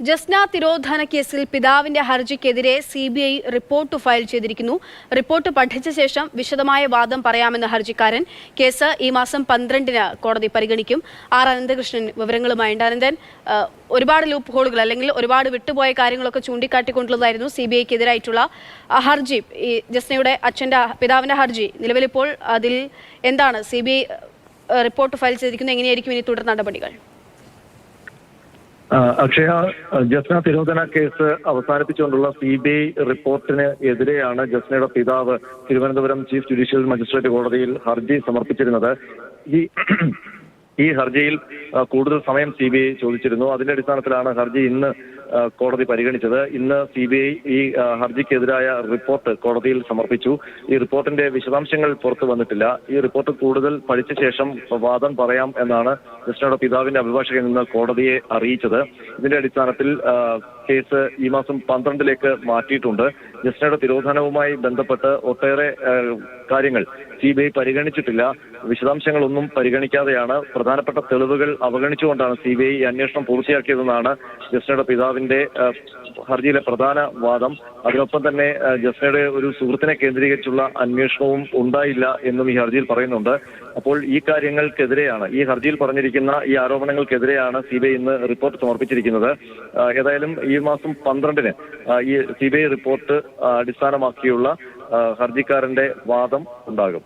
ജസ്ന തിരോധാന കേസിൽ പിതാവിന്റെ ഹർജിക്കെതിരെ CBI report file ചെയ്തിരിക്കുന്നു. റിപ്പോർട്ട് പഠിച്ച ശേഷം വിശദമായ വാദം പറയാമെന്ന് ഹർജിക്കാരൻ. കേസ് ഈ മാസം 12-ന് കോടതി പരിഗണിക്കും. ആർ അനന്തകൃഷ്ണൻ വിവരങ്ങളുമായുണ്ട്. അനന്തൻ, ഒരുപാട് ലൂപ്പ് ഹോളുകൾ അല്ലെങ്കിൽ ഒരുപാട് വിട്ടുപോയ കാര്യങ്ങളൊക്കെ ചൂണ്ടിക്കാട്ടിക്കൊണ്ടുള്ളതായിരുന്നു സിബിഐക്കെതിരായിട്ടുള്ള ഹർജി. ഈ ജസ്നയുടെ പിതാവിന്റെ ഹർജി നിലവിലിപ്പോൾ അതിൽ എന്താണ് സിബിഐ റിപ്പോർട്ട് ഫയൽ ചെയ്തിരിക്കുന്നത്? എങ്ങനെയായിരിക്കും ഇനി തുടർ നടപടികൾ? അക്ഷയ, ജസ്ന തിരോധന കേസ് അവസാനിപ്പിച്ചുകൊണ്ടുള്ള സിബിഐ റിപ്പോർട്ടിന് എതിരെയാണ് ജസ്നയുടെ പിതാവ് തിരുവനന്തപുരം ചീഫ് ജുഡീഷ്യൽ മജിസ്ട്രേറ്റ് കോടതിയിൽ ഹർജി സമർപ്പിച്ചിരുന്നത്. ഈ ഹർജിയിൽ കൂടുതൽ സമയം സിബിഐ ചോദിച്ചിരുന്നു. അതിന്റെ അടിസ്ഥാനത്തിലാണ് ഹർജി ഇന്ന് കോടതി പരിഗണിച്ചത്. ഇന്ന് സിബിഐ ഈ ഹർജിക്കെതിരായ റിപ്പോർട്ട് കോടതിയിൽ സമർപ്പിച്ചു. ഈ റിപ്പോർട്ടിന്റെ വിശദാംശങ്ങൾ പുറത്തു വന്നിട്ടില്ല. ഈ റിപ്പോർട്ട് കൂടുതൽ പഠിച്ച ശേഷം വാദം പറയാം എന്നാണ് ജസ്നയുടെ പിതാവിന്റെ അഭിഭാഷകൻ ഇന്ന് കോടതിയെ അറിയിച്ചത്. ഇതിന്റെ അടിസ്ഥാനത്തിൽ കേസ് ഈ മാസം 12-ലേക്ക് മാറ്റിയിട്ടുണ്ട്. ജസ്നയുടെ തിരോധാനവുമായി ബന്ധപ്പെട്ട് ഒട്ടേറെ കാര്യങ്ങൾ സിബിഐ പരിഗണിച്ചിട്ടില്ല. വിശദാംശങ്ങളൊന്നും പരിഗണിക്കാതെയാണ്, പ്രധാനപ്പെട്ട തെളിവുകൾ അവഗണിച്ചുകൊണ്ടാണ് സിബിഐ അന്വേഷണം പൂർത്തിയാക്കിയതെന്നാണ് ജസ്നയുടെ പിതാവിന്റെ ഹർജിയിലെ പ്രധാന വാദം. അതിനൊപ്പം തന്നെ ജസ്നയുടെ ഒരു സുഹൃത്തിനെ കേന്ദ്രീകരിച്ചുള്ള അന്വേഷണവും ഉണ്ടായില്ല എന്നും ഈ ഹർജിയിൽ പറയുന്നുണ്ട്. അപ്പോൾ ഈ കാര്യങ്ങൾക്കെതിരെയാണ്, ഈ ഹർജിയിൽ പറഞ്ഞിരിക്കുന്ന ഈ ആരോപണങ്ങൾക്കെതിരെയാണ് സിബിഐ ഇന്ന് റിപ്പോർട്ട് സമർപ്പിച്ചിരിക്കുന്നത്. ഏതായാലും ഈ മാസം 12-ന് ഈ സിബിഐ റിപ്പോർട്ട് അടിസ്ഥാനമാക്കിയുള്ള ഹർജിക്കാരന്റെ വാദം ഉണ്ടാകും.